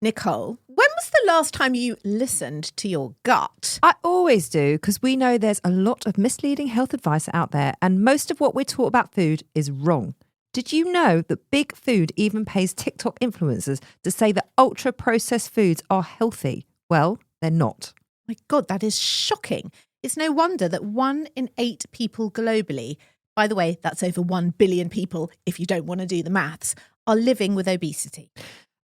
Nicole, when was the last time you listened to your gut? I always do, because we know there's a lot of misleading health advice out there, and most of what we're taught about food is wrong. Did you know that Big Food even pays TikTok influencers to say that ultra-processed foods are healthy? Well, they're not. My God, that is shocking. It's no wonder that 1 in 8 people globally, by the way, that's over 1 billion people if you don't want to do the maths, are living with obesity.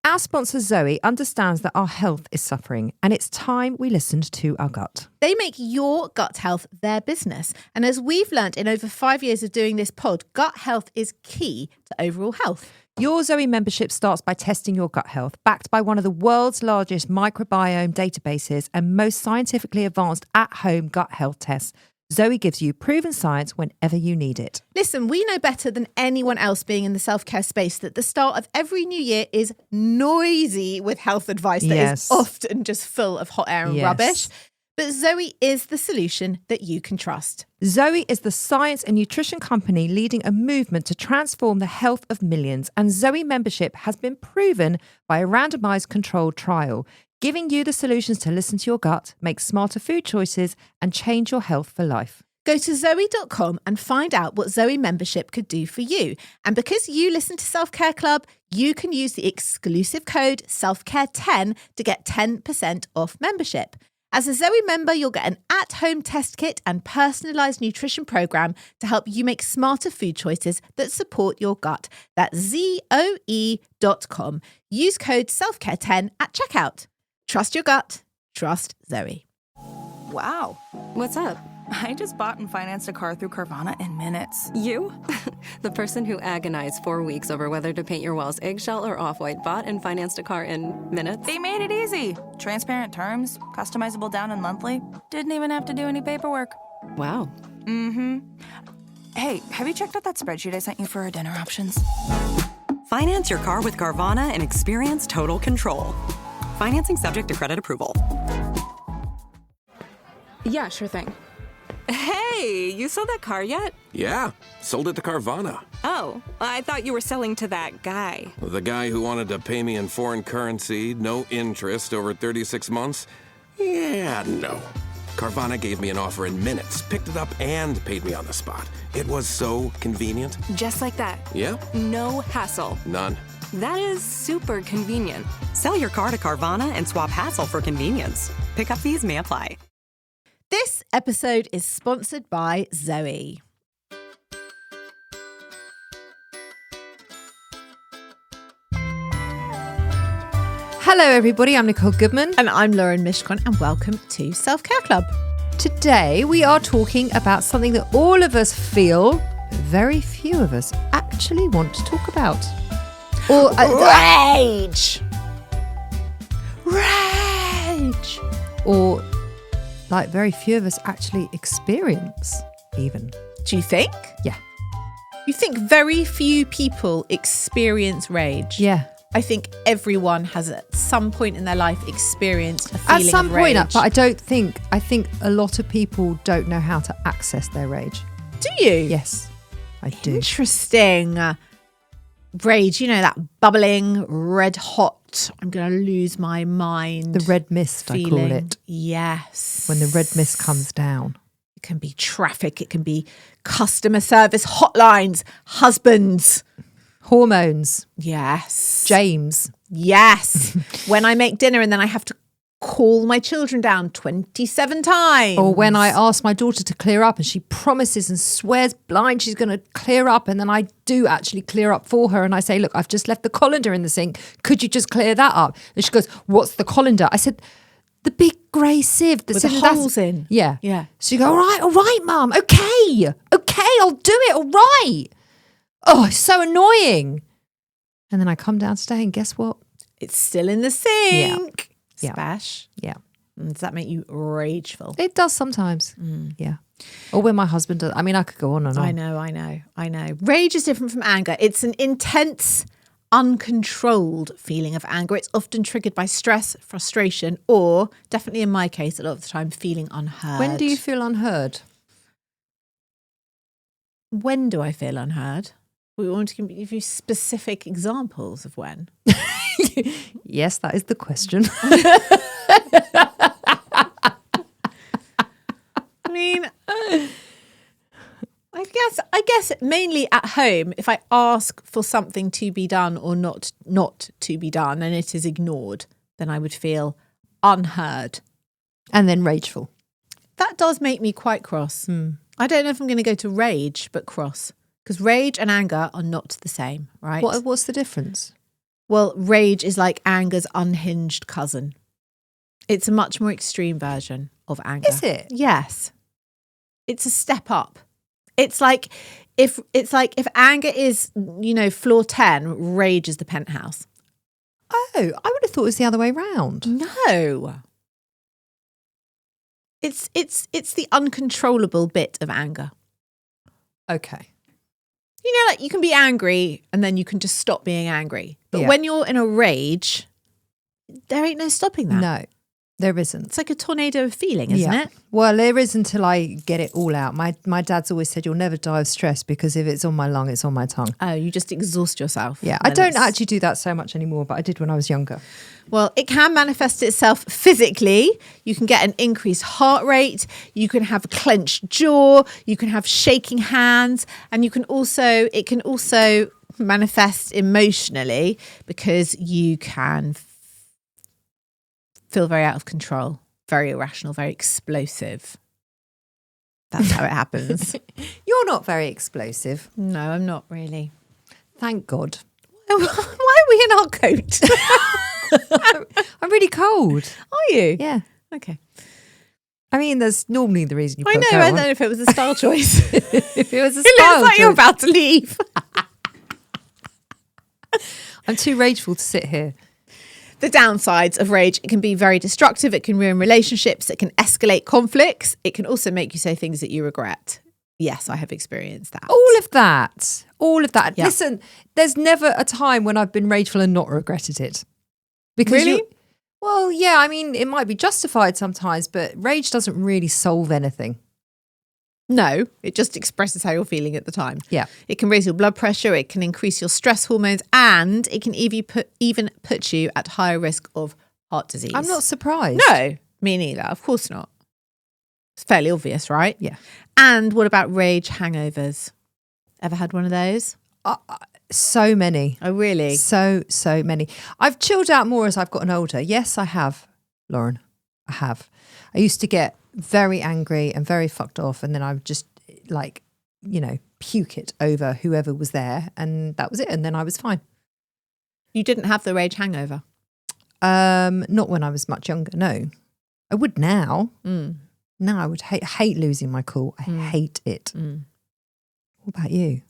Our sponsor Zoe understands that our health is suffering, and it's time we listened to our gut. They make your gut health their business. And as we've learnt in over 5 years of doing this pod, gut health is key to overall health. Your Zoe membership starts by testing your gut health, backed by one of the world's largest microbiome databases and most scientifically advanced at-home gut health tests. Zoe gives you proven science whenever you need it. Listen, we know better than anyone else being in the self-care space that the start of every new year is noisy with health advice that is often just full of hot air and rubbish. But Zoe is the solution that you can trust. Zoe is the science and nutrition company leading a movement to transform the health of millions, and Zoe membership has been proven by a randomized controlled trial, giving you the solutions to listen to your gut, make smarter food choices, and change your health for life. Go to Zoe.com and find out what Zoe membership could do for you. And because you listen to Self-Care Club, you can use the exclusive code SELFCARE10 to get 10% off membership. As a Zoe member, you'll get an at-home test kit and personalised nutrition programme to help you make smarter food choices that support your gut. That's ZOE.com. Use code SELFCARE10 at checkout. Trust your gut. Trust Zoe. Wow. What's up? I just bought and financed a car through Carvana in minutes. You? The person who agonized 4 weeks over whether to paint your walls eggshell or off-white bought and financed a car in minutes? They made it easy. Transparent terms, customizable down and monthly. Didn't even have to do any paperwork. Wow. Mm-hmm. Hey, have you checked out that spreadsheet I sent you for our dinner options? Finance your car with Carvana and experience total control. Financing subject to credit approval. Yeah, sure thing. Hey, you sold that car yet? Yeah, sold it to Carvana. Oh, I thought you were selling to that guy. The guy who wanted to pay me in foreign currency, no interest, over 36 months? Yeah, no. Carvana gave me an offer in minutes, picked it up, and paid me on the spot. It was so convenient. Just like that. Yeah? No hassle. None. That is super convenient. Sell your car to Carvana and swap hassle for convenience. Pickup fees may apply. This episode is sponsored by Zoe. Hello everybody, I'm Nicole Goodman. And I'm Lauren Mishkon, and welcome to Self-Care Club. Today we are talking about something that all of us feel, very few of us actually want to talk about. Or rage. Rage. Or like very few of us actually experience even. Do you think? Yeah. You think very few people experience rage? Yeah. I think everyone has at some point in their life experienced a feeling At some of rage. point, but I think a lot of people don't know how to access their rage. Do you? Yes, I do. Interesting. Rage, you know, that bubbling, red hot, I'm going to lose my mind. The red mist, feeling. I call it. Yes. When the red mist comes down. It can be traffic. It can be customer service hotlines, husbands. Hormones. Yes. James. Yes. When I make dinner and then I have to call my children down 27 times. Or when I ask my daughter to clear up and she promises and swears blind she's going to clear up, and then I do actually clear up for her, and I say, look, I've just left the colander in the sink. Could you just clear that up? And she goes, what's the colander? I said, the big grey sieve. With the holes in. Yeah. Yeah. So you go, all right, Mum. Okay, I'll do it. All right. Oh, it's so annoying. And then I come downstairs and guess what? It's still in the sink. Yeah. Spash. Yeah. Does that make you rageful? It does sometimes. Yeah. Or when my husband does. I mean, I could go on and on. I know. Rage is different from anger. It's an intense, uncontrolled feeling of anger. It's often triggered by stress, frustration, or definitely in my case, a lot of the time, feeling unheard. When do you feel unheard? When do I feel unheard? We want to give you specific examples of when. Yes, that is the question. I mean, I guess mainly at home, if I ask for something to be done or not to be done and it is ignored, then I would feel unheard. And then rageful. That does make me quite cross. I don't know if I'm going to go to rage, but cross. Because rage and anger are not the same, right? What's the difference? Well, rage is like anger's unhinged cousin. It's a much more extreme version of anger. Is it? Yes. It's a step up. It's like if anger is, floor 10, rage is the penthouse. Oh, I would have thought it was the other way round. No. It's the uncontrollable bit of anger. Okay. Like you can be angry and then you can just stop being angry. But Yeah. when you're in a rage, there ain't no stopping that. No, there isn't. It's like a tornado of feeling, isn't it? Well, there is until I get it all out. My dad's always said you'll never die of stress because if it's on my lung, it's on my tongue. Oh, you just exhaust yourself. Yeah, I don't actually do that so much anymore, but I did when I was younger. Well, it can manifest itself physically. You can get an increased heart rate. You can have a clenched jaw. You can have shaking hands. And it can also manifest emotionally because you can feel very out of control, very irrational, very explosive. That's how it happens. You're not very explosive. No, I'm not really. Thank God. Why are we in our coat? I'm really cold. Are you? Yeah. Okay. I mean, there's normally the reason you put I know. a coat I on. don't know if it was a style choice. If it was a It style looks like you're choice. about to leave. I'm too rageful to sit here. The downsides of rage: it can be very destructive. It can ruin relationships. It can escalate conflicts. It can also make you say things that you regret. Yes, I have experienced that. All of that. Yeah. Listen, there's never a time when I've been rageful and not regretted it. Because Really? well, yeah, I mean, it might be justified sometimes, but rage doesn't really solve anything. No, it just expresses how you're feeling at the time. Yeah. It can raise your blood pressure. It can increase your stress hormones, and it can even put you at higher risk of heart disease. I'm not surprised. No, me neither. Of course not. It's fairly obvious, right? Yeah. And what about rage hangovers? Ever had one of those? So many. Oh, really? So many. I've chilled out more as I've gotten older. Yes, I have, Lauren. I have. I used to get very angry and very fucked off, and then I would just puke it over whoever was there, and that was it. And then I was fine. You didn't have the rage hangover? Not when I was much younger. No, I would now. Now I would hate losing my cool. I hate it. What about you?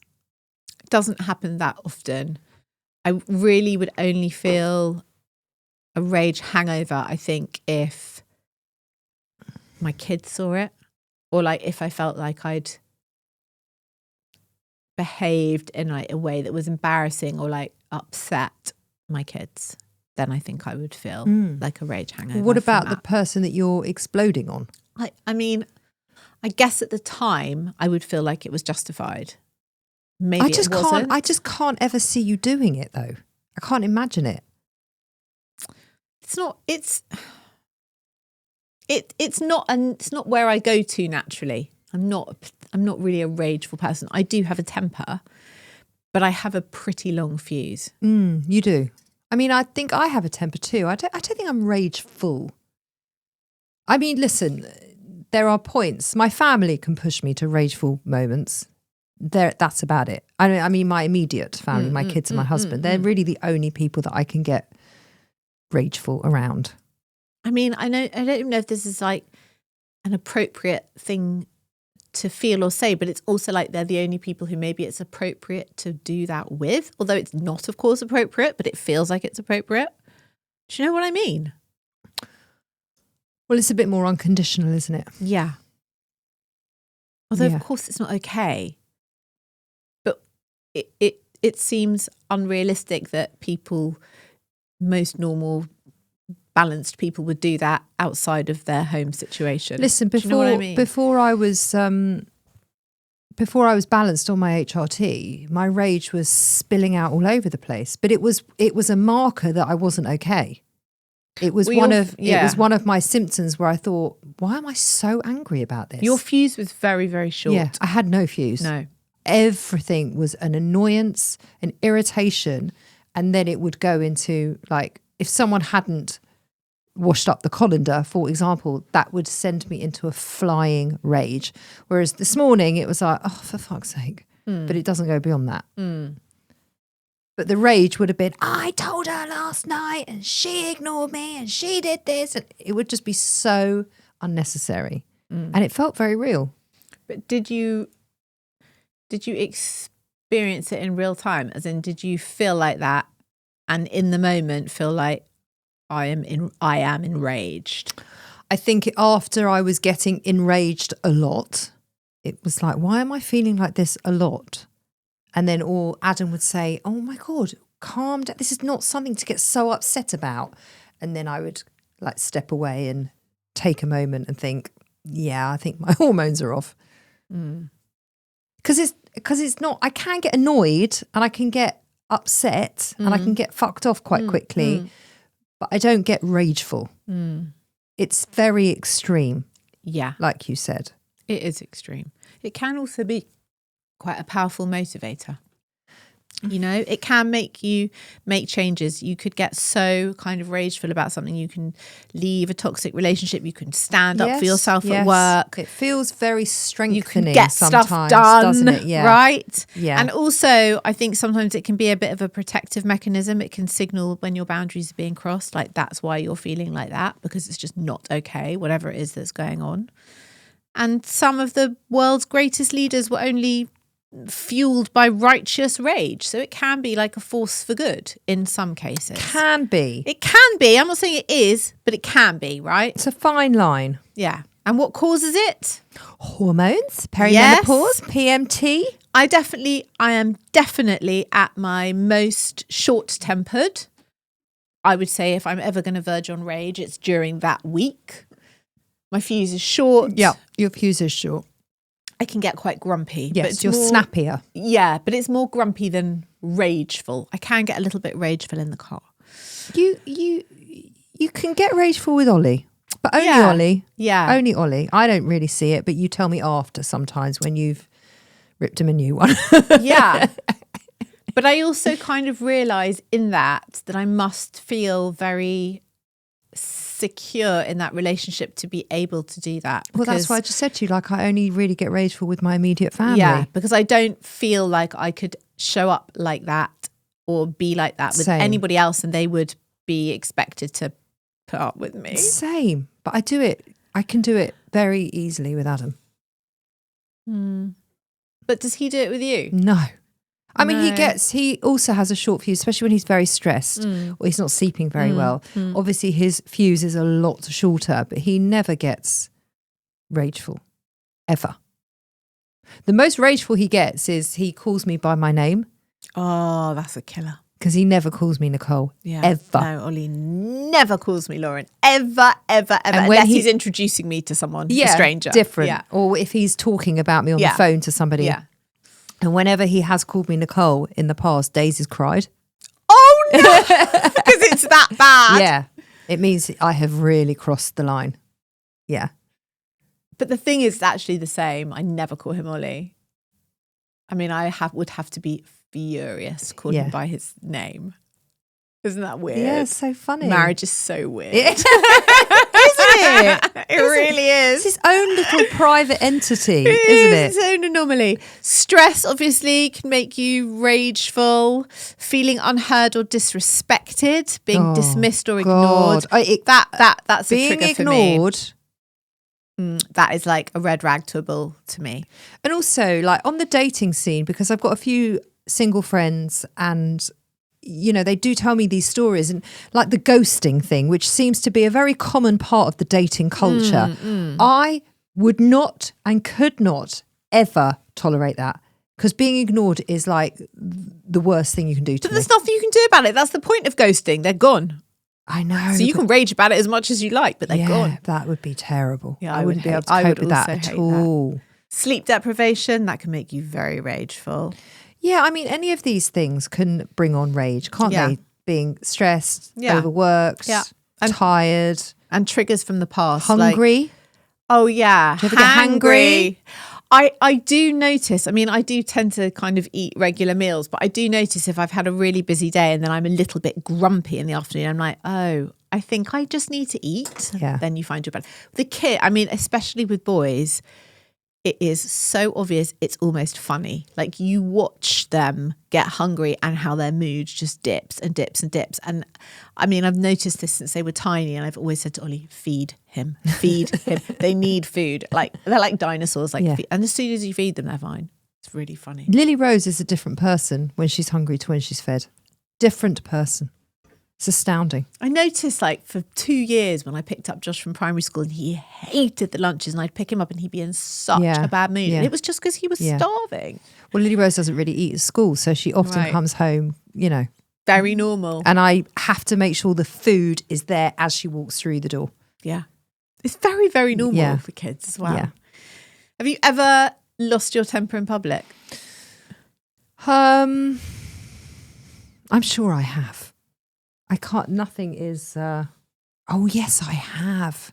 It doesn't happen that often. I really would only feel a rage hangover, I think, if my kids saw it, or like if I felt like I'd behaved in like a way that was embarrassing or like upset my kids, then I think I would feel like a rage hangover. What about from the that. person that you're exploding on? I mean, I guess at the time I would feel like it was justified. Maybe I just it wasn't. can't ever see you doing it though. I can't imagine it. It's not where I go to naturally. I'm not really a rageful person. I do have a temper, but I have a pretty long fuse. You do. I mean, I think I have a temper too. I don't think I'm rageful. I mean, listen, there are points. My family can push me to rageful moments. That's about it. I mean, my immediate family, my kids and my husband, they're really the only people that I can get rageful around. I mean, I don't even know if this is like an appropriate thing to feel or say, but it's also like they're the only people who maybe it's appropriate to do that with, although it's not, of course, appropriate, but it feels like it's appropriate. Do you know what I mean? Well, it's a bit more unconditional, isn't it? Yeah. Although, Yeah. of course, it's not okay. But it seems unrealistic that most normal, balanced people would do that outside of their home situation. Listen, Do you know what I mean? before I was before I was balanced on my HRT, my rage was spilling out all over the place. But it was a marker that I wasn't okay. It was it was one of my symptoms where I thought, why am I so angry about this? Your fuse was very, very short. Yeah, I had no fuse. No. Everything was an annoyance, an irritation, and then it would go into like if someone hadn't washed up the colander, for example, that would send me into a flying rage. Whereas this morning it was like, oh, for fuck's sake. But it doesn't go beyond that. But the rage would have been, I told her last night and she ignored me and she did this. And it would just be so unnecessary. And it felt very real. But did you experience it in real time? As in, did you feel like that and in the moment feel like I am enraged? I think after I was getting enraged a lot, it was like, why am I feeling like this a lot? And then Adam would say, oh my God, calm down. This is not something to get so upset about. And then I would like step away and take a moment and think, yeah, I think my hormones are off. Because it's not, I can get annoyed and I can get upset and I can get fucked off quite quickly, but I don't get rageful. It's very extreme. Yeah. Like you said. It is extreme. It can also be quite a powerful motivator. You know, it can make you make changes. You could get so kind of rageful about something. You can leave a toxic relationship. You can stand up for yourself at work. It feels very strengthening. You can get sometimes, stuff done, doesn't it? Yeah. Right? Yeah. And also, I think sometimes it can be a bit of a protective mechanism. It can signal when your boundaries are being crossed. Like that's why you're feeling like that, because it's just not okay, whatever it is that's going on. And some of the world's greatest leaders were only fueled by righteous rage. So it can be like a force for good in some cases. Can be. It can be. I'm not saying it is, but it can be, right? It's a fine line. Yeah. And what causes it? Hormones, perimenopause, PMT. I am definitely at my most short-tempered. I would say if I'm ever going to verge on rage, it's during that week. My fuse is short. Yeah, your fuse is short. I can get quite grumpy. Yes, you're snappier. Yeah, but it's more grumpy than rageful. I can get a little bit rageful in the car. You can get rageful with Ollie, but only Ollie. Yeah. Only Ollie. I don't really see it, but you tell me after sometimes when you've ripped him a new one. Yeah. But I also kind of realise in that I must feel very secure in that relationship to be able to do that. Well, that's why I just said to you, like, I only really get rageful with my immediate family. Yeah, because I don't feel like I could show up like that or be like that with anybody else and they would be expected to put up with me. Same. But I can do it very easily with Adam. But does he do it with you? No. I mean, he also has a short fuse, especially when he's very stressed or he's not sleeping very well. Obviously, his fuse is a lot shorter, but he never gets rageful, ever. The most rageful he gets is he calls me by my name. Oh, that's a killer. Because he never calls me Nicole, ever. No, Ollie never calls me Lauren, ever, unless he's introducing me to someone, a stranger. Different. Yeah. Or if he's talking about me on the phone to somebody. Yeah. And whenever he has called me Nicole in the past, Daisy's cried. Oh no! Because it's that bad. Yeah. It means I have really crossed the line. Yeah. But the thing is actually the same. I never call him Ollie. I mean, would have to be furious calling him by his name. Isn't that weird? Yeah, it's so funny. Marriage is so weird. Isn't it? It really is. It's his own little private entity, isn't it? It's its own anomaly. Stress obviously can make you rageful, feeling unheard or disrespected, being dismissed or ignored. That's a trigger for me. Being ignored. That is like a red rag to a bull to me. And also, like on the dating scene, because I've got a few single friends and you know, they do tell me these stories and like the ghosting thing, which seems to be a very common part of the dating culture. I would not and could not ever tolerate that because being ignored is like the worst thing you can do to me. But there's nothing you can do about it. That's the point of ghosting. They're gone. I know. So you can rage about it as much as you like, but they're gone. That would be terrible. Yeah, I wouldn't be able to cope with that at all. Sleep deprivation, that can make you very rageful. Yeah, I mean, any of these things can bring on rage, can't they? Being stressed, overworked, and tired. And triggers from the past. Hungry. Like, oh, yeah. Do you ever get hangry? I do notice, I mean, I do tend to kind of eat regular meals, but I do notice if I've had a really busy day and then I'm a little bit grumpy in the afternoon, I'm like, oh, I think I just need to eat. Yeah. Then you find your balance. The kid, I mean, especially with boys, it is so obvious, it's almost funny. Like you watch them get hungry and how their mood just dips and dips and dips. And I mean, I've noticed this since they were tiny, and I've always said to Ollie, feed him. They need food. Like they're like dinosaurs. And as soon as you feed them, they're fine. It's really funny. Lily Rose is a different person when she's hungry to when she's fed. Different person. It's astounding. I noticed like for 2 years when I picked up Josh from primary school and he hated the lunches, and I'd pick him up and he'd be in such a bad mood. And it was just because he was starving. Well, Lily Rose doesn't really eat at school, so she often comes home, Very normal. And I have to make sure the food is there as she walks through the door. Yeah. It's very, very normal for kids as well. Yeah. Have you ever lost your temper in public? I'm sure I have. Nothing is, oh yes, I have.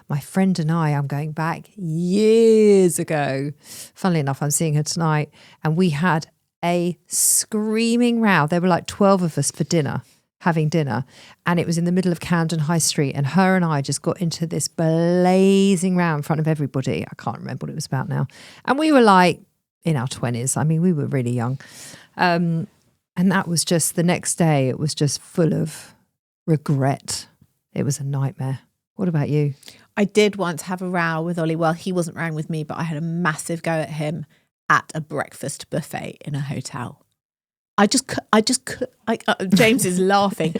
My friend and I'm going back years ago. Funnily enough, I'm seeing her tonight, and we had a screaming row. There were like 12 of us for dinner, having dinner, and it was in the middle of Camden High Street, and her and I just got into this blazing row in front of everybody. I can't remember what it was about now. And we were like in our 20s. I mean, we were really young. And that was just the next day, it was just full of regret. It was a nightmare. What about you? I did once have a row with Ollie. Well, he wasn't rowing with me, but I had a massive go at him at a breakfast buffet in a hotel. James is laughing.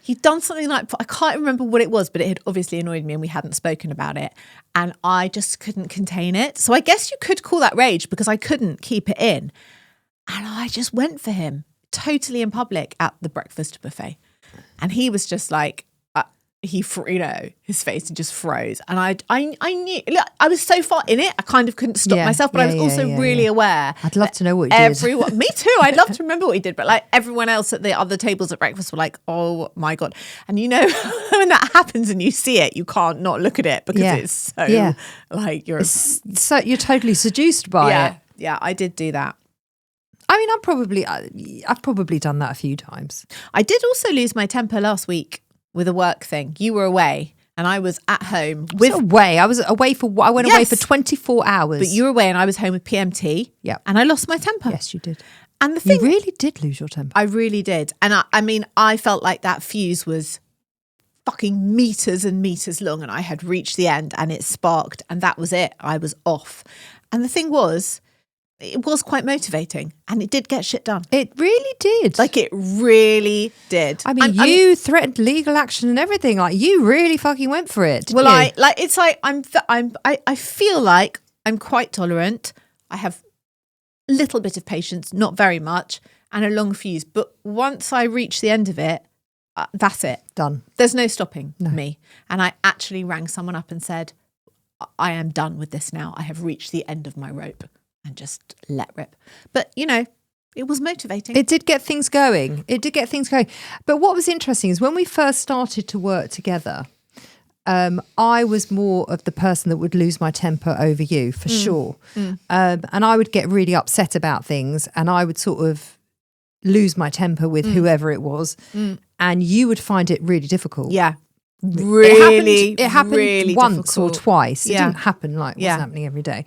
He'd done something like, I can't remember what it was, but it had obviously annoyed me and we hadn't spoken about it. And I just couldn't contain it. So I guess you could call that rage because I couldn't keep it in. And I just went for him. Totally in public at the breakfast buffet, and he was just like, his face just froze, and I knew. Look, I was so far in it, I kind of couldn't stop myself, but I was also really aware. I'd love to know what he did. Me too. I'd love to remember what he did, but like everyone else at the other tables at breakfast were like, "Oh my god!" And when that happens and you see it, you can't not look at it because it's so like you're totally seduced by it. Yeah, I did do that. I mean, I've probably done that a few times. I did also lose my temper last week with a work thing. You were away and I was at home. I was away away for 24 hours. But you were away and I was home with PMT. Yeah. And I lost my temper. Yes, you did. And the thing, you really did lose your temper. I really did. And I mean, I felt like that fuse was fucking meters and meters long, and I had reached the end and it sparked, and that was it. I was off. And the thing was, it was quite motivating and it did get shit done. It really did. Like it really did. I mean, you threatened legal action and everything. Like you really fucking went for it. Didn't you? I feel like I'm quite tolerant. I have a little bit of patience, not very much, and a long fuse. But once I reach the end of it, that's it. Done. There's no stopping me. And I actually rang someone up and said, I am done with this now. I have reached the end of my rope. And just let rip. But, it was motivating. It did get things going. But what was interesting is when we first started to work together, I was more of the person that would lose my temper over you, for sure. And I would get really upset about things, and I would sort of lose my temper with whoever it was. And you would find it really difficult. Yeah. It happened really once difficult. or twice. It didn't happen like it was happening every day.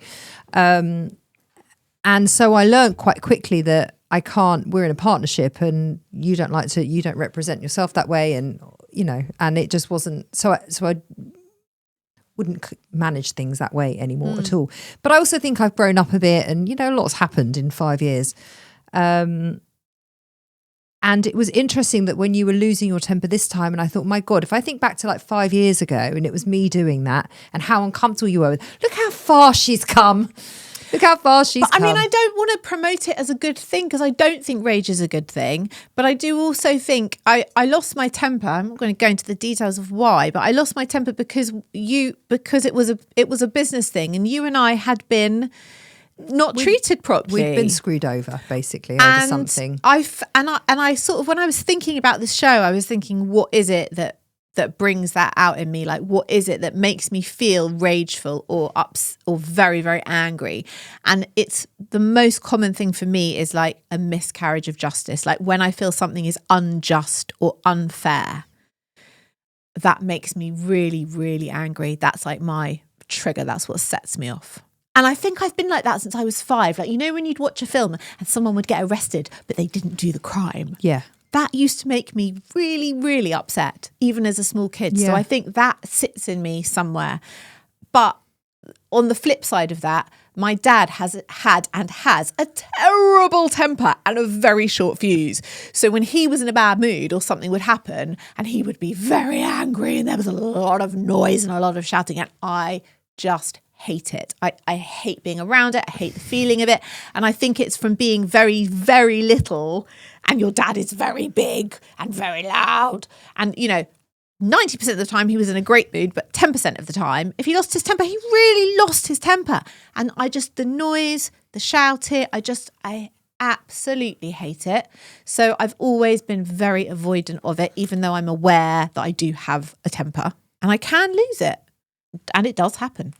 And so I learned quite quickly that we're in a partnership and you don't represent yourself that way. And, and it just wasn't, so I wouldn't manage things that way anymore at all. But I also think I've grown up a bit and, lots happened in 5 years. And it was interesting that when you were losing your temper this time, and I thought, my God, if I think back to like 5 years ago and it was me doing that and how uncomfortable you were, look how far she's come. Look how far she's come. I mean, I don't want to promote it as a good thing because I don't think rage is a good thing. But I do also think I lost my temper. I'm not going to go into the details of why, but I lost my temper because it was a business thing, and you and I had been not treated properly. We've been screwed over, basically, over something. I sort of, when I was thinking about this show, I was thinking, what is it that brings that out in me? Like, what is it that makes me feel rageful or or very, very angry? And it's the most common thing for me is like a miscarriage of justice. Like when I feel something is unjust or unfair, that makes me really, really angry. That's like my trigger. That's what sets me off. And I think I've been like that since I was 5. Like, you know, when you'd watch a film and someone would get arrested, but they didn't do the crime. Yeah. That used to make me really, really upset, even as a small kid. Yeah. So I think that sits in me somewhere. But on the flip side of that, my dad has had and has a terrible temper and a very short fuse. So when he was in a bad mood or something would happen and he would be very angry and there was a lot of noise and a lot of shouting, and I just hate it. I hate being around it. I hate the feeling of it. And I think it's from being very, very little, and your dad is very big and very loud. And, you know, 90% of the time he was in a great mood, but 10% of the time, if he lost his temper, he really lost his temper. And the noise, the shouting, I absolutely hate it. So I've always been very avoidant of it, even though I'm aware that I do have a temper and I can lose it. And it does happen.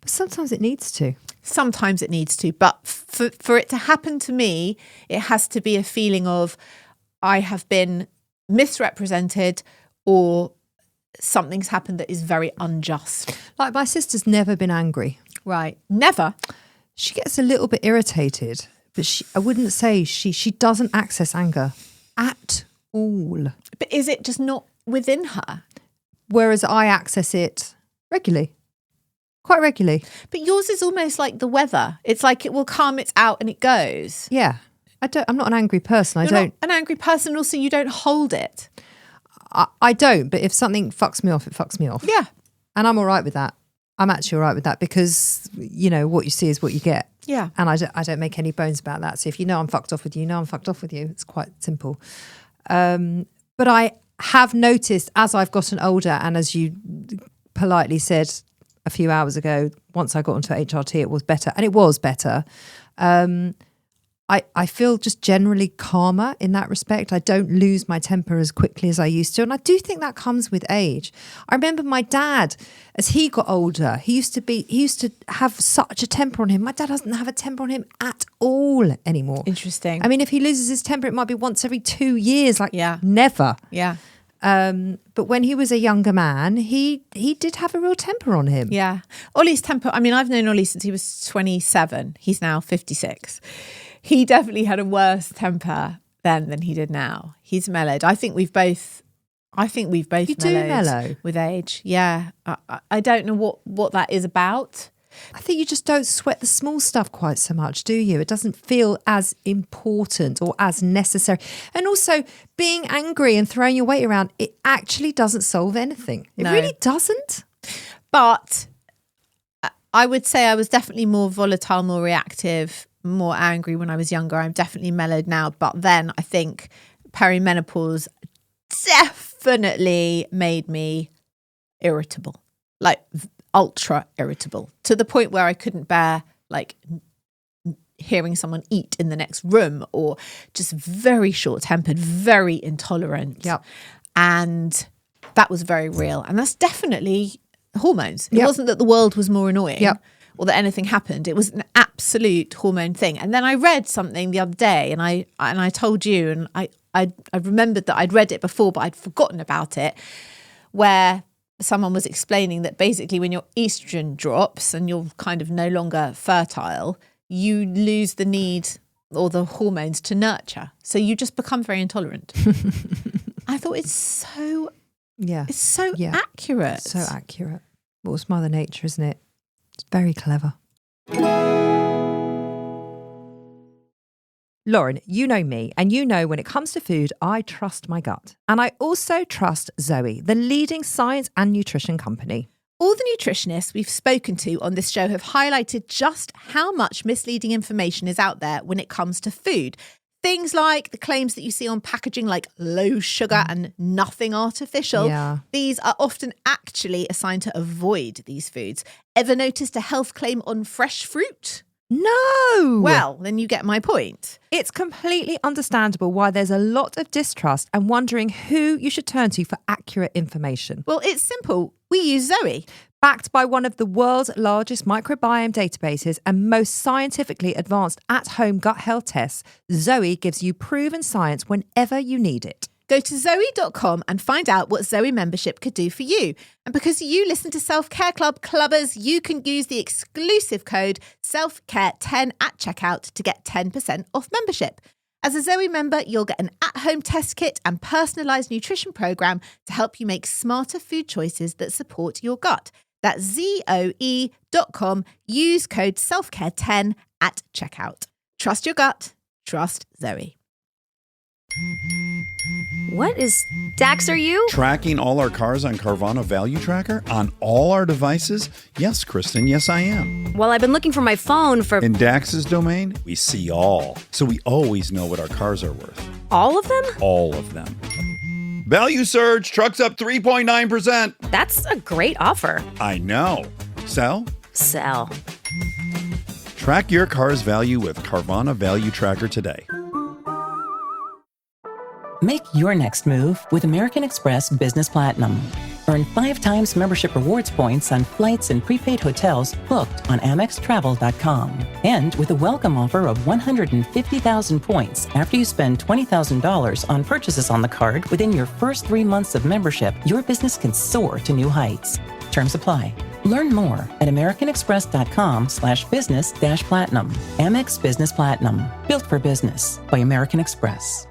But sometimes it needs to. Sometimes it needs to. But for it to happen to me, it has to be a feeling of I have been misrepresented or something's happened that is very unjust. Like my sister's never been angry. Right. Never. She gets a little bit irritated, but I wouldn't say she doesn't access anger at all. But is it just not within her? Whereas I access it regularly. Quite regularly. But yours is almost like the weather. It's like it will come, it's out and it goes. Yeah. I'm not an angry person. You're not an angry person. Also, you don't hold it. I don't. But if something fucks me off, it fucks me off. Yeah. And I'm all right with that. I'm actually all right with that because, you know, what you see is what you get. Yeah. And I don't make any bones about that. So if you know I'm fucked off with you, I'm fucked off with you. It's quite simple. But I have noticed as I've gotten older, and as you politely said a few hours ago, once I got onto HRT, it was better. And it was better. I feel just generally calmer in that respect. I don't lose my temper as quickly as I used to. And I do think that comes with age. I remember my dad, as he got older, he used to have such a temper on him. My dad doesn't have a temper on him at all anymore. Interesting. I mean, if he loses his temper, it might be once every 2 years, like Yeah. never. Yeah. But when he was a younger man, he did have a real temper on him. Yeah. Ollie's temper, I mean, I've known Ollie since he was 27. He's now 56. He definitely had a worse temper then than he did now. He's mellowed. I think we've both You mellowed do mellow. with age. Yeah. I don't know what that is about. I think you just don't sweat the small stuff quite so much, do you? It doesn't feel as important or as necessary. And also, being angry and throwing your weight around, it actually doesn't solve anything. It No. really doesn't. But I would say I was definitely more volatile, more reactive, more angry when I was younger. I'm definitely mellowed now. But then I think perimenopause definitely made me irritable, like ultra irritable, to the point where I couldn't bear like hearing someone eat in the next room, or just very short-tempered, very intolerant. Yep. And that was very real. And that's definitely hormones. It Yep. wasn't that the world was more annoying. Yep. Or that anything happened. It was an absolute hormone thing. And then I read something the other day, and I told you, and I remembered that I'd read it before, but I'd forgotten about it, where someone was explaining that basically when your estrogen drops and you're kind of no longer fertile, you lose the need or the hormones to nurture. So you just become very intolerant. I thought it's so Yeah. accurate. So accurate. Well, it's Mother Nature, isn't it? It's very clever. Lauren, you know me, and you know when it comes to food, I trust my gut. And I also trust Zoe, the leading science and nutrition company. All the nutritionists we've spoken to on this show have highlighted just how much misleading information is out there when it comes to food. Things like the claims that you see on packaging, like low sugar and nothing artificial. Yeah. These are often actually a sign to avoid these foods. Ever noticed a health claim on fresh fruit? No. Well, then you get my point. It's completely understandable why there's a lot of distrust and wondering who you should turn to for accurate information. Well, it's simple. We use Zoe. Backed by one of the world's largest microbiome databases and most scientifically advanced at-home gut health tests, Zoe gives you proven science whenever you need it. Go to Zoe.com and find out what Zoe membership could do for you. And because you listen to Self Care Club clubbers, you can use the exclusive code SELFCARE10 at checkout to get 10% off membership. As a Zoe member, you'll get an at-home test kit and personalised nutrition programme to help you make smarter food choices that support your gut. That's Zoe.com. Use code SELFCARE10 at checkout. Trust your gut. Trust Zoe. What is Dax, are you? Tracking all our cars on Carvana Value Tracker on all our devices? Yes, Kristen, yes, I am. Well, I've been looking for my phone for... In Dax's domain, we see all. So we always know what our cars are worth. All of them? All of them. Value surge, trucks up 3.9%. That's a great offer. I know. Sell? Sell. Track your car's value with Carvana Value Tracker today. Make your next move with American Express Business Platinum. Earn 5 times membership rewards points on flights and prepaid hotels booked on AmexTravel.com. And with a welcome offer of 150,000 points after you spend $20,000 on purchases on the card within your first 3 months of membership, your business can soar to new heights. Terms apply. Learn more at americanexpress.com/business-platinum. Amex Business Platinum. Built for business by American Express.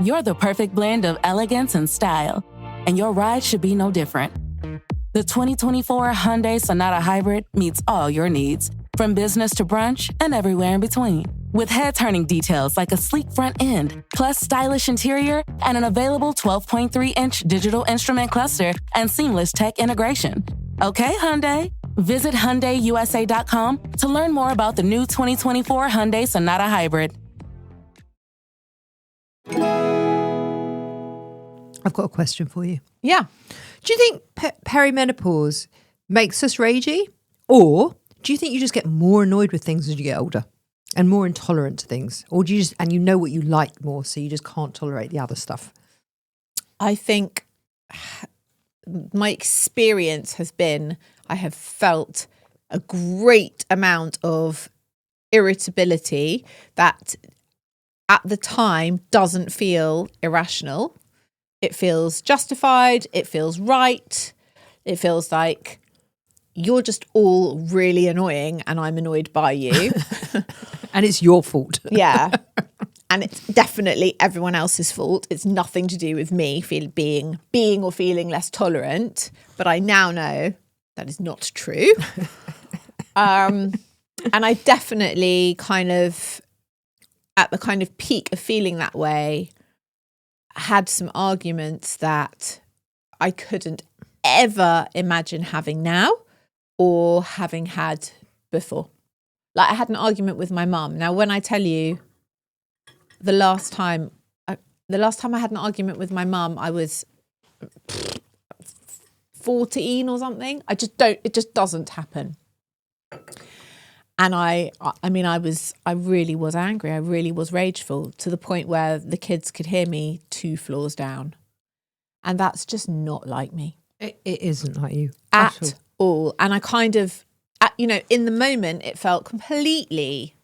You're the perfect blend of elegance and style, and your ride should be no different. The 2024 Hyundai Sonata Hybrid meets all your needs, from business to brunch and everywhere in between. With head-turning details like a sleek front end, plus stylish interior, and an available 12.3-inch digital instrument cluster and seamless tech integration. Okay, Hyundai. Visit HyundaiUSA.com to learn more about the new 2024 Hyundai Sonata Hybrid. I've got a question for you. Yeah. Do you think perimenopause makes us ragey? Or do you think you just get more annoyed with things as you get older and more intolerant to things? Or do you just, and you know what you like more, so you just can't tolerate the other stuff? I think my experience has been, I have felt a great amount of irritability that at the time doesn't feel irrational. It feels justified. It feels right. It feels like you're just all really annoying and I'm annoyed by you. And it's your fault. Yeah. And it's definitely everyone else's fault. It's nothing to do with me being or feeling less tolerant. But I now know that is not true. And I definitely kind of, at the kind of peak of feeling that way, had some arguments that I couldn't ever imagine having now or having had before. Like I had an argument with my mum. Now, when I tell you the last time I had an argument with my mum, I was 14 or something. It just doesn't happen. And I really was angry. I really was rageful to the point where the kids could hear me 2 floors down. And that's just not like me. It isn't like you. At all. And I kind of, in the moment, it felt completely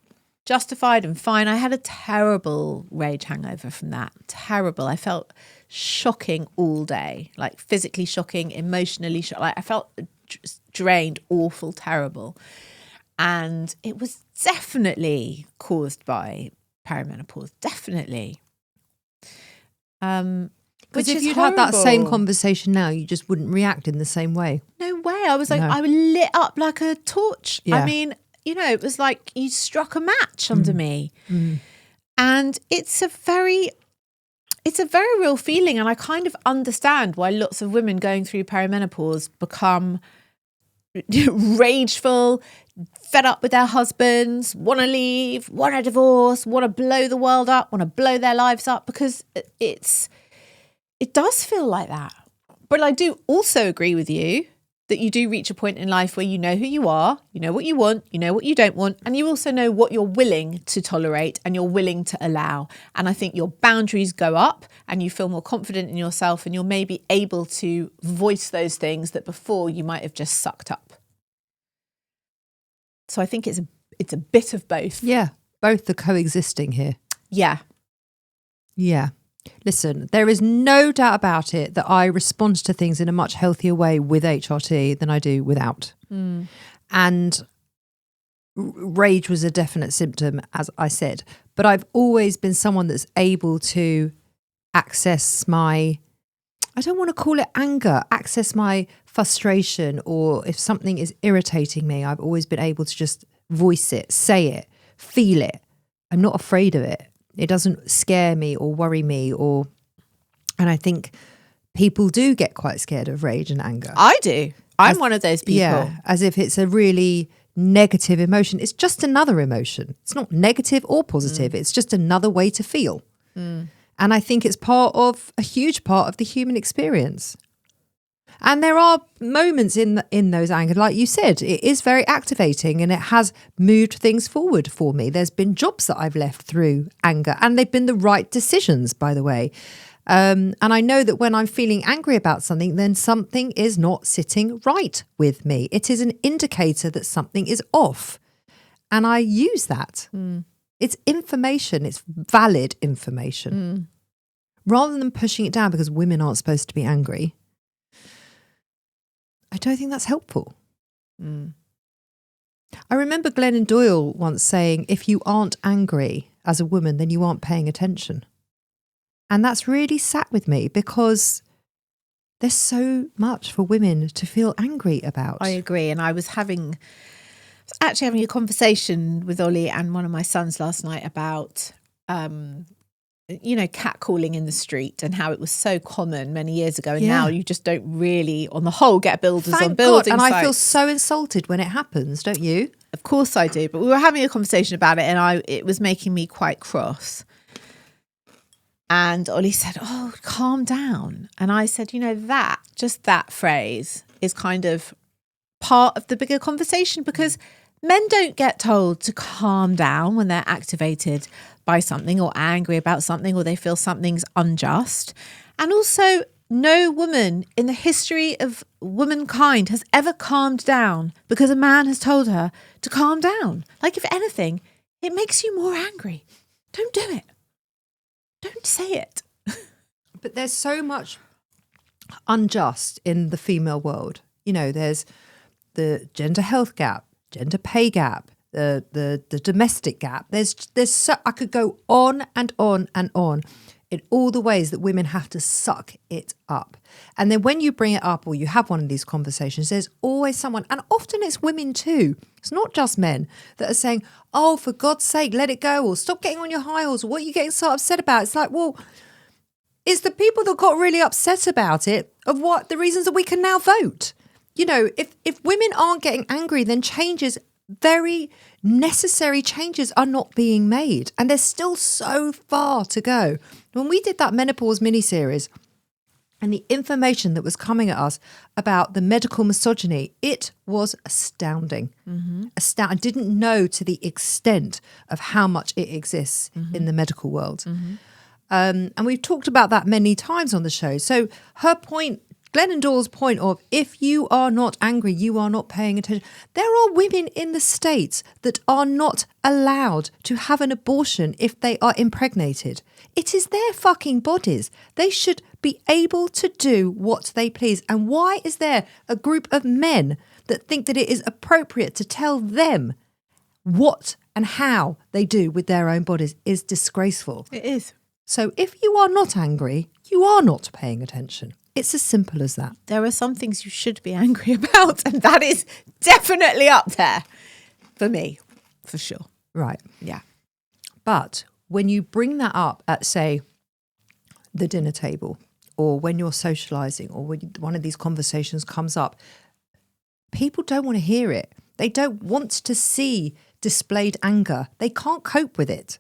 justified and fine. I had a terrible rage hangover from that. Terrible. I felt shocking all day, like physically shocking, emotionally shocking. Like I felt drained, awful, terrible. And it was definitely caused by perimenopause, definitely. Because if you'd had that same conversation now, you just wouldn't react in the same way. No way. I was like, I lit up like a torch. Yeah. I mean, it was like you struck a match under me. Mm. And it's a very real feeling. And I kind of understand why lots of women going through perimenopause become rageful, fed up with their husbands, want to leave, want a divorce, want to blow the world up, want to blow their lives up, because it does feel like that. But I do also agree with you that you do reach a point in life where you know who you are, you know what you want, you know what you don't want, and you also know what you're willing to tolerate and you're willing to allow. And I think your boundaries go up and you feel more confident in yourself, and you're maybe able to voice those things that before you might have just sucked up. So I think it's a bit of both. Yeah, both are coexisting here. Yeah. Yeah. Listen, there is no doubt about it that I respond to things in a much healthier way with HRT than I do without. And rage was a definite symptom, as I said. But I've always been someone that's able to access my, I don't want to call it anger, access my frustration, or if something is irritating me, I've always been able to just voice it, say it, feel it. I'm not afraid of it. It doesn't scare me or worry me, and I think people do get quite scared of rage and anger. I do. I'm one of those people. Yeah, as if it's a really negative emotion. It's just another emotion. It's not negative or positive. It's just another way to feel. And I think it's a huge part of the human experience. And there are moments in those anger, like you said, it is very activating and it has moved things forward for me. There's been jobs that I've left through anger, and they've been the right decisions, by the way. And I know that when I'm feeling angry about something, then something is not sitting right with me. It is an indicator that something is off. And I use that. It's information. It's valid information. Rather than pushing it down because women aren't supposed to be angry, I don't think that's helpful. I remember Glennon Doyle once saying, if you aren't angry as a woman, then you aren't paying attention. And that's really sat with me because there's so much for women to feel angry about. I agree. And I was actually having a conversation with Ollie and one of my sons last night about catcalling in the street and how it was so common many years ago. And now you just don't really, on the whole, get builders on building God. And sites. I feel so insulted when it happens, don't you? Of course I do. But we were having a conversation about it and it was making me quite cross. And Ollie said, oh, calm down. And I said, that phrase is kind of part of the bigger conversation, because men don't get told to calm down when they're activated by something or angry about something or they feel something's unjust. And also, no woman in the history of womankind has ever calmed down because a man has told her to calm down. Like, if anything, it makes you more angry. Don't do it. Don't say it. But there's so much unjust in the female world. There's the gender health gap, gender pay gap, the domestic gap. There's I could go on and on and on in all the ways that women have to suck it up. And then when you bring it up or you have one of these conversations, there's always someone, and often it's women too, it's not just men, that are saying, oh, for God's sake, let it go, or stop getting on your high horse, or what are you getting so upset about? It's like, well, it's the people that got really upset about it of what the reasons that we can now vote. If women aren't getting angry, then very necessary changes are not being made. And there's still so far to go. When we did that menopause miniseries and the information that was coming at us about the medical misogyny, it was astounding. I didn't know to the extent of how much it exists in the medical world. And we've talked about that many times on the show. So her point, Glennon Doyle's point of, if you are not angry, you are not paying attention. There are women in the States that are not allowed to have an abortion if they are impregnated. It is their fucking bodies. They should be able to do what they please. And why is there a group of men that think that it is appropriate to tell them what and how they do with their own bodies is disgraceful. It is. So if you are not angry, you are not paying attention. It's as simple as that. There are some things you should be angry about, and that is definitely up there for me, for sure. Right. Yeah. But when you bring that up at, say, the dinner table, or when you're socializing, or when one of these conversations comes up, people don't want to hear it. They don't want to see displayed anger. They can't cope with it.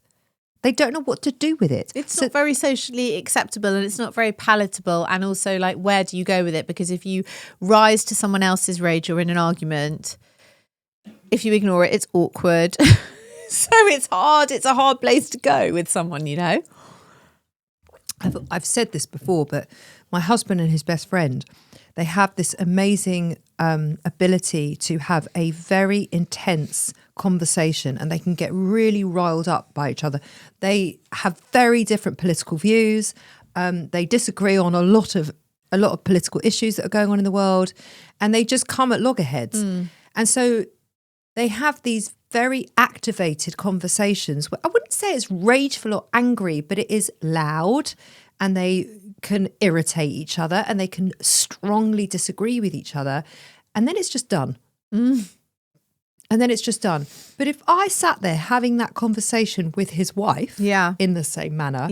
They don't know what to do with it. It's not very socially acceptable and it's not very palatable. And also, like, where do you go with it? Because if you rise to someone else's rage or in an argument, if you ignore it, it's awkward. So it's hard. It's a hard place to go with someone, you know? I've said this before, but my husband and his best friend, they have this amazing ability to have a very intense conversation, and they can get really riled up by each other. They have very different political views. They disagree on a lot of political issues that are going on in the world, and they just come at loggerheads. And so they have these very activated conversations where I wouldn't say it's rageful or angry, but it is loud, and they can irritate each other and they can strongly disagree with each other. And then it's just done. And then it's just done. But if I sat there having that conversation with his wife in the same manner,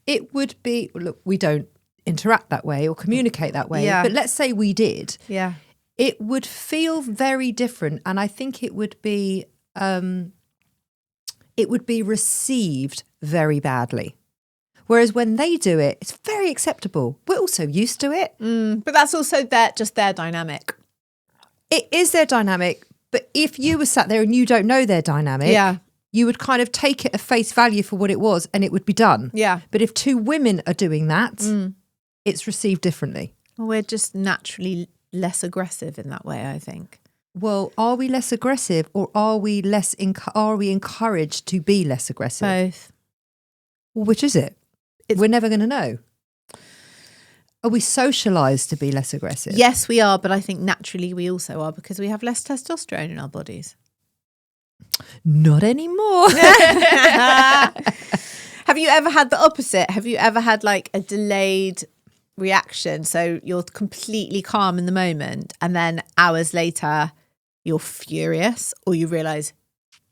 it would be, look, we don't interact that way or communicate that way. But let's say we did. It would feel very different. And I think it would be received very badly. Whereas when they do it, it's very acceptable. We're also used to it. But that's also just their dynamic. It is their dynamic. But if you were sat there and you don't know their dynamic, you would kind of take it at face value for what it was and it would be done. But if two women are doing that, it's received differently. Well, we're just naturally less aggressive in that way, I think. Well, are we less aggressive, or are we encouraged to be less aggressive? Both. Well, which is it? We're never going to know. Are we socialised to be less aggressive? Yes, we are, but I think naturally we also are because we have less testosterone in our bodies. Not anymore. Have you ever had the opposite? Have you ever had like a delayed reaction? So you're completely calm in the moment and then hours later you're furious, or you realise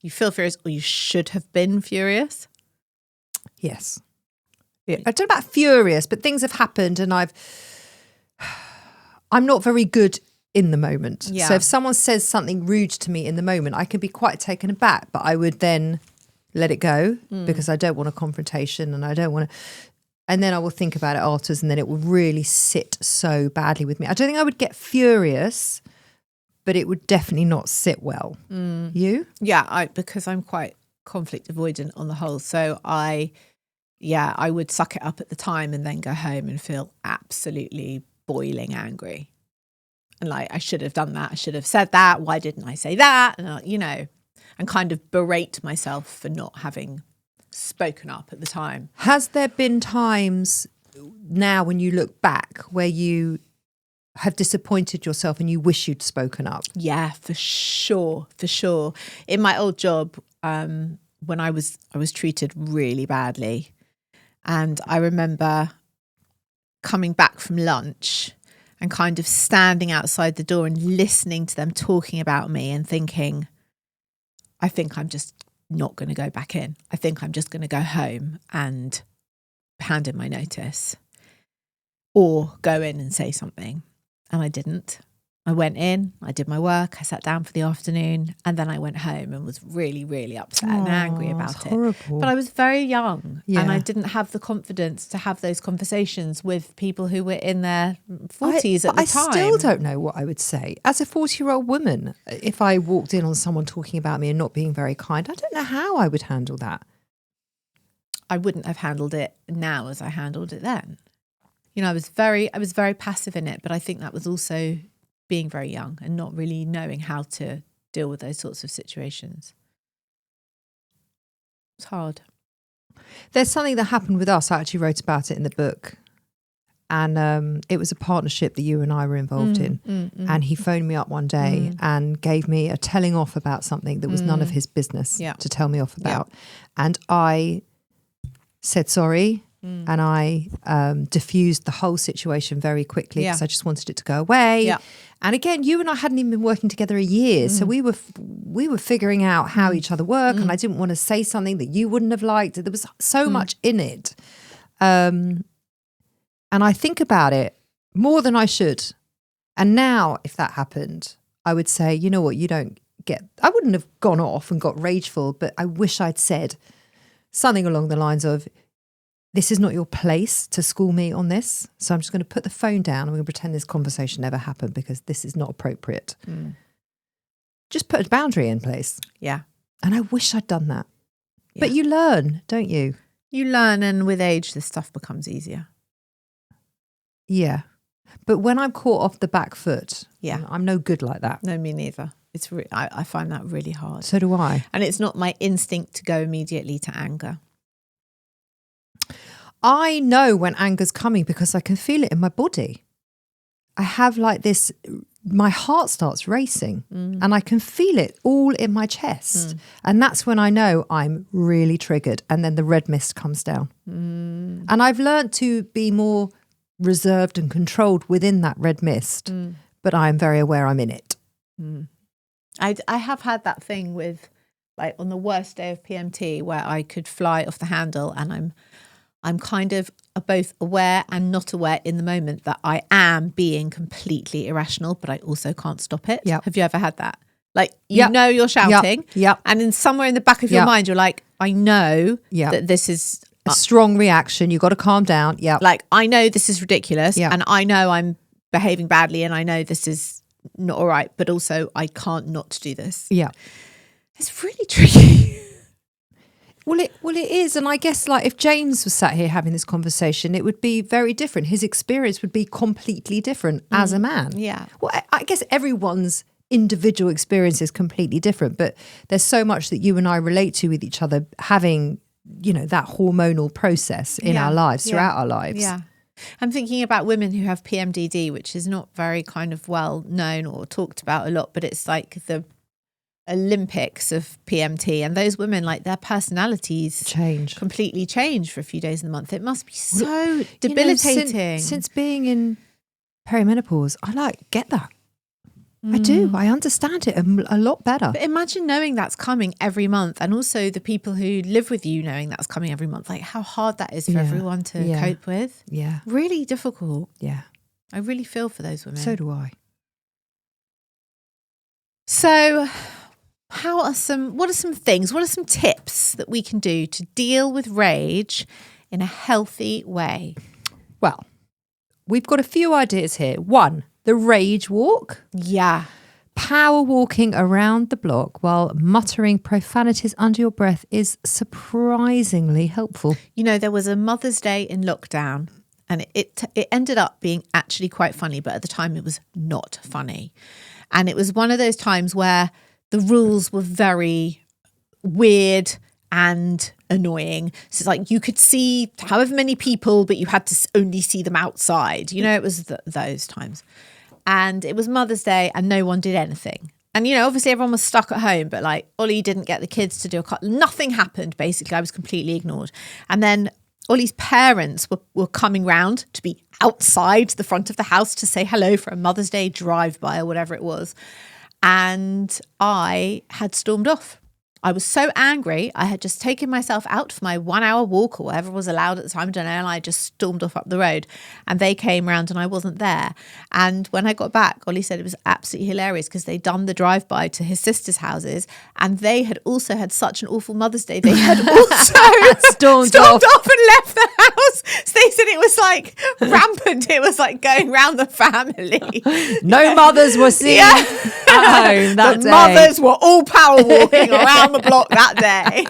you feel furious, or you should have been furious? Yes. I don't know about furious, but things have happened and I'm not very good in the moment. So if someone says something rude to me in the moment, I can be quite taken aback, but I would then let it go because I don't want a confrontation and I don't want to. And then I will think about it afterwards, and then it will really sit so badly with me. I don't think I would get furious, but it would definitely not sit well. You? Yeah, because I'm quite conflict avoidant on the whole. So I would suck it up at the time and then go home and feel absolutely boiling angry. And like, I should have done that. I should have said that. Why didn't I say that? And, and kind of berate myself for not having spoken up at the time. Has there been times now when you look back where you have disappointed yourself and you wish you'd spoken up? Yeah, for sure. In my old job, when I was treated really badly, and I remember coming back from lunch and kind of standing outside the door and listening to them talking about me and thinking, I think I'm just not going to go back in. I think I'm just going to go home and hand in my notice or go in and say something. And I didn't. I went in, I did my work, I sat down for the afternoon, and then I went home and was really, really upset and angry about it. Horrible. But I was very young and I didn't have the confidence to have those conversations with people who were in their 40s at the time. I still don't know what I would say. As a 40-year-old woman, if I walked in on someone talking about me and not being very kind, I don't know how I would handle that. I wouldn't have handled it now as I handled it then. I was very passive in it, but I think that was also being very young and not really knowing how to deal with those sorts of situations. It's hard. There's something that happened with us. I actually wrote about it in the book. And it was a partnership that you and I were involved in. And he phoned me up one day and gave me a telling off about something that was none of his business to tell me off about. And I said sorry. And I diffused the whole situation very quickly because I just wanted it to go away. And again, you and I hadn't even been working together a year, so we were figuring out how each other work. And I didn't want to say something that you wouldn't have liked. There was so much in it, and I think about it more than I should. And now, if that happened, I would say, you know what, you don't get. I wouldn't have gone off and got rageful, but I wish I'd said, something along the lines of, this is not your place to school me on this. So I'm just going to put the phone down and we're going to pretend this conversation never happened because this is not appropriate. Just put a boundary in place. Yeah. And I wish I'd done that. Yeah. But you learn, don't you? You learn, and with age, this stuff becomes easier. Yeah. But when I'm caught off the back foot, I'm no good like that. No, me neither. It's I find that really hard. So do I. And it's not my instinct to go immediately to anger. I know when anger's coming because I can feel it in my body. I have like this, my heart starts racing and I can feel it all in my chest. And that's when I know I'm really triggered, and then the red mist comes down. And I've learned to be more reserved and controlled within that red mist, but I am very aware I'm in it. I have had that thing with, like, on the worst day of PMT where I could fly off the handle, and I'm kind of both aware and not aware in the moment that I am being completely irrational, but I also can't stop it. Yep. Have you ever had that? Like, you know you're shouting, and in somewhere in the back of your mind, you're like, I know that this is a strong reaction. You've got to calm down. Yeah. Like, I know this is ridiculous, and I know I'm behaving badly, and I know this is not all right, but also I can't not do this. Yeah. It's really tricky. Well, it is. And I guess, like, if James was sat here having this conversation, it would be very different. His experience would be completely different as a man. Yeah. Well, I guess everyone's individual experience is completely different, but there's so much that you and I relate to with each other, having, you know, that hormonal process in our lives, throughout our lives. Yeah. I'm thinking about women who have PMDD, which is not very kind of well known or talked about a lot, but it's like the Olympics of PMT, and those women, like, their personalities completely change for a few days in the month. It must be so debilitating. You know, since being in perimenopause, I get that. I do. I understand it a lot better. But imagine knowing that's coming every month, and also the people who live with you knowing that's coming every month. Like, how hard that is for everyone to cope with. Yeah. Really difficult. Yeah. I really feel for those women. So do I. So what are some things, what are some tips that we can do to deal with rage in a healthy way? Well, we've got a few ideas here. One, the rage walk. Yeah. Power walking around the block while muttering profanities under your breath is surprisingly helpful. You know, there was a Mother's Day in lockdown, and it ended up being actually quite funny, but at the time it was not funny. And it was one of those times where the rules were very weird and annoying. So it's like you could see however many people, but you had to only see them outside. You know, it was those times. And it was Mother's Day and no one did anything. And, you know, obviously everyone was stuck at home, but like Ollie didn't get the kids to do nothing happened, basically. I was completely ignored. And then Ollie's parents were coming round to be outside the front of the house to say hello for a Mother's Day drive-by or whatever it was. And I had stormed off. I was so angry. I had just taken myself out for my 1 hour walk or whatever was allowed at the time. I don't know. And I just stormed off up the road, and they came round and I wasn't there. And when I got back, Ollie said it was absolutely hilarious because they'd done the drive-by to his sister's houses, and they had also had such an awful Mother's Day. They had also stormed off and left the house. So they said it was like rampant. It was like going round the family. No mothers were seen at home that day. Mothers were all power walking around the block that day.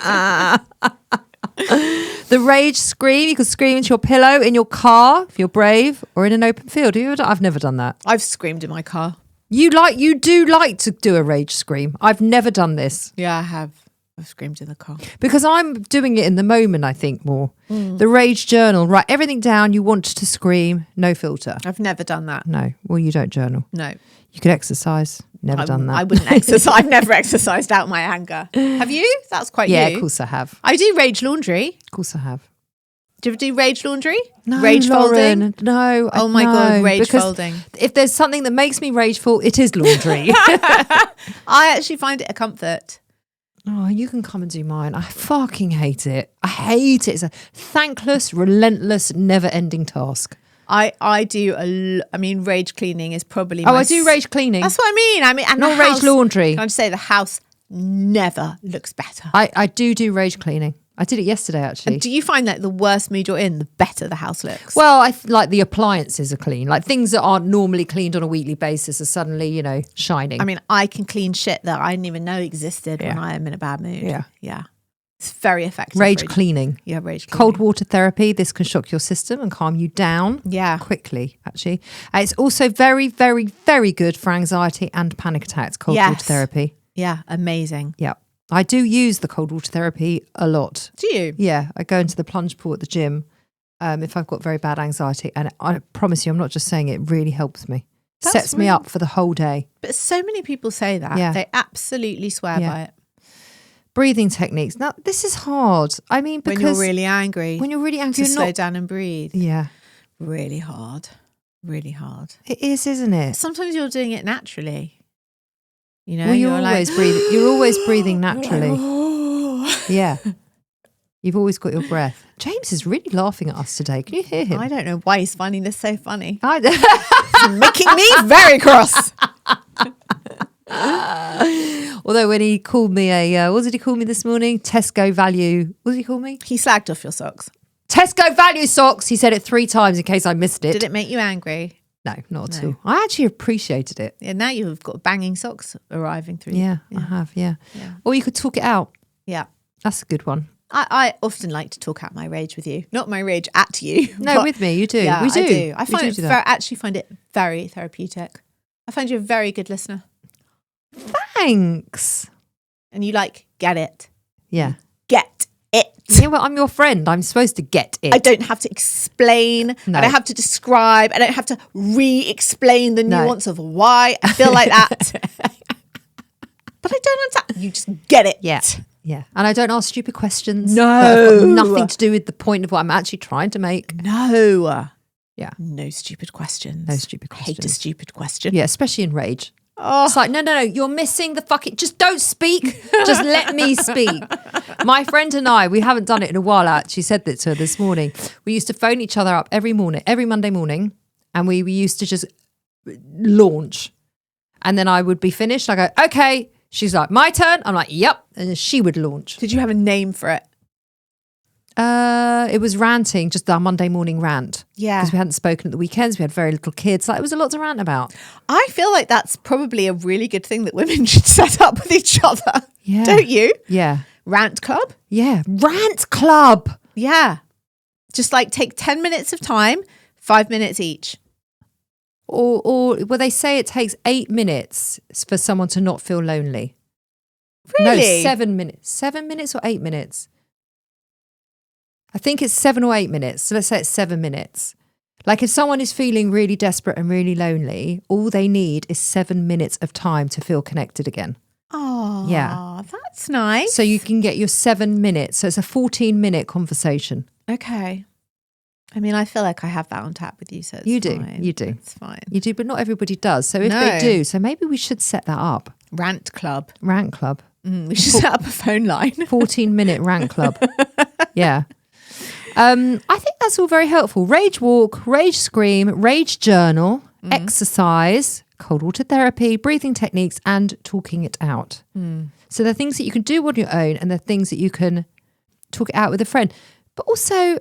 The rage scream, you could scream into your pillow in your car if you're brave, or in an open field. I've never done that. I've screamed in my car. You do like to do a rage scream. I've never done this. Yeah, I have. I've screamed in the car. Because I'm doing it in the moment, I think, more. The rage journal. Write everything down you want to scream, no filter. I've never done that. No. Well, you don't journal. No. You could exercise. Never done that. I wouldn't exercise. I've never exercised out my anger. Have you? That's quite Yeah, you. of course I have. I do rage laundry. Of course I have. Do you ever do rage laundry? No, rage Lauren, folding? No. Oh my God, rage folding. If there's something that makes me rageful, it is laundry. I actually find it a comfort. Oh, you can come and do mine. I fucking hate it. I hate it. It's a thankless, relentless, never-ending task. I do rage cleaning is probably I do rage cleaning. That's what I mean. And not rage laundry. Can I just say the house never looks better. I do rage cleaning. I did it yesterday, actually. And do you find that the worse mood you're in, the better the house looks? Well, like the appliances are clean. Like things that aren't normally cleaned on a weekly basis are suddenly, shining. I mean, I can clean shit that I didn't even know existed when I am in a bad mood. Yeah. It's very effective. Rage cleaning. Yeah, rage cleaning. Cold water therapy. This can shock your system and calm you down quickly, actually. It's also very, very, very good for anxiety and panic attacks, cold water therapy. Yeah, amazing. Yeah. I do use the cold water therapy a lot. Do you? Yeah. I go into the plunge pool at the gym if I've got very bad anxiety. And I promise you, I'm not just saying it really helps me. Sets me up for the whole day. But so many people say that. Yeah. They absolutely swear by it. Breathing techniques. Now, this is hard. I mean, because... When you're really angry. To slow down and breathe. Yeah. Really hard. Really hard. It is, isn't it? Sometimes you're doing it naturally. Well, you're always breathing. You're always breathing naturally. Yeah. You've always got your breath. James is really laughing at us today. Can you hear him? I don't know why he's finding this so funny. It's making me very cross. Although when he called me what did he call me this morning? Tesco value. What did he call me? He slagged off your socks. Tesco value socks. He said it 3 times in case I missed it. Did it make you angry? No, not at all. I actually appreciated it. Yeah, now you've got banging socks arriving through. Yeah, I have, yeah. Or you could talk it out. Yeah. That's a good one. I often like to talk out my rage with you. Not my rage at you. No, with me, you do. Yeah, we do. I actually find it very therapeutic. I find you a very good listener. Thanks. And you get it. Yeah. Get it. Yeah, well, I'm your friend. I'm supposed to get it. I don't have to explain. No. I don't have to describe. I don't have to re-explain the nuance of why I feel like that. But I don't understand. You just get it. Yeah. Yeah. And I don't ask stupid questions. No. That have got nothing to do with the point of what I'm actually trying to make. No. Yeah. No stupid questions. No stupid questions. I hate a stupid question. Yeah, especially in rage. Oh. It's like, no, you're missing the fucking... Just don't speak. Just let me speak. My friend and I, we haven't done it in a while. I actually said that to her this morning. We used to phone each other up every Monday morning, and we used to just launch. And then I would be finished. I go, okay. She's like, my turn. I'm like, yep. And then she would launch. Did you have a name for it? It was ranting, just our Monday morning rant. Yeah. Because we hadn't spoken at the weekends. We had very little kids. Like, it was a lot to rant about. I feel like that's probably a really good thing that women should set up with each other. Yeah. Don't you? Yeah. Rant club? Yeah. Rant club. Yeah. Just take 10 minutes of time, 5 minutes each. Or well, they say it takes 8 minutes for someone to not feel lonely. Really? No, 7 minutes. 7 minutes or 8 minutes? I think it's 7 or 8 minutes. So let's say it's 7 minutes. Like if someone is feeling really desperate and really lonely, all they need is 7 minutes of time to feel connected again. Oh, yeah, that's nice. So you can get your 7 minutes. So it's a 14-minute conversation. Okay. I mean, I feel like I have that on tap with you, so it's You do. It's fine. You do, but not everybody does. So if they do, so maybe we should set that up. Rant club. Rant club. We should set up a phone line. 14-minute rant club. Yeah. I think that's all very helpful. Rage walk, rage scream, rage journal, exercise, cold water therapy, breathing techniques, and talking it out. So the things that you can do on your own and the things that you can talk it out with a friend. But also,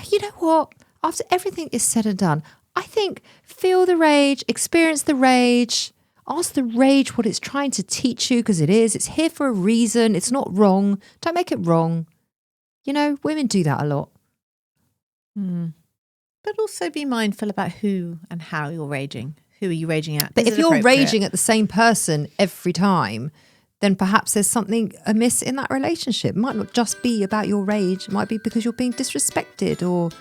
you know what? After everything is said and done, I think feel the rage, experience the rage, ask the rage what it's trying to teach you, because it is. It's here for a reason. It's not wrong. Don't make it wrong. You know, women do that a lot. But also be mindful about who and how you're raging. Who are you raging at? But if you're raging at the same person every time, then perhaps there's something amiss in that relationship. It might not just be about your rage. It might be because you're being disrespected, or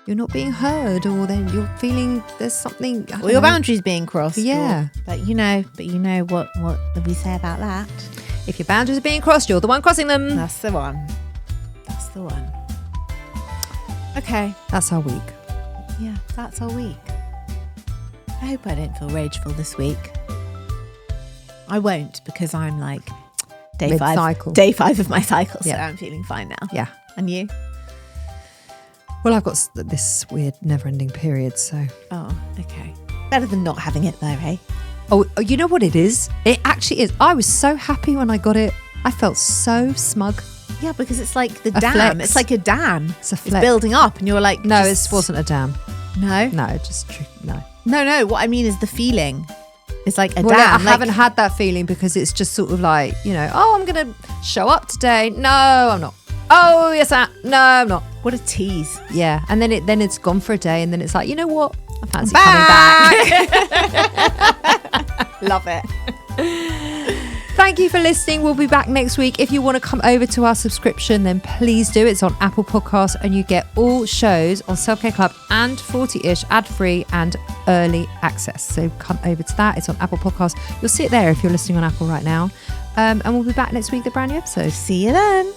you're not being heard, or then you're feeling there's something. Or your boundaries being crossed. Yeah. But you know what did we say about that? If your boundaries are being crossed, you're the one crossing them. That's the one. That's the one. Okay. That's our week. Yeah, that's our week. I hope I don't feel rageful this week. I won't, because I'm day Mid-cycle. 5 of my cycle, so Yeah. I'm feeling fine now. Yeah. And you? Well, I've got this weird never-ending period, so. Oh, okay. Better than not having it though, eh? Oh, you know what it is? It actually is. I was so happy when I got it. I felt so smug. Yeah, because it's like the A dam. flex. It's like a dam. It's a It's flex. building up, and you're like, No, just- it wasn't a dam. No, No, just no. no. What I mean is the feeling. It's like a Well, dam. I like- haven't had that feeling because it's just sort of like, oh, I'm going to show up today. No, I'm not. Oh, yes, no, I'm not. What a tease. Yeah, and then it's gone for a day, and then it's like, you know what? I fancy coming back. Love it. Thank you for listening. We'll be back next week. If you want to come over to our subscription, then please do. It's on Apple Podcasts, and you get all shows on Self Care Club and 40ish ad-free and early access. So come over to that. It's on Apple Podcasts. You'll see it there if you're listening on Apple right now. And we'll be back next week with a brand new episode. See you then.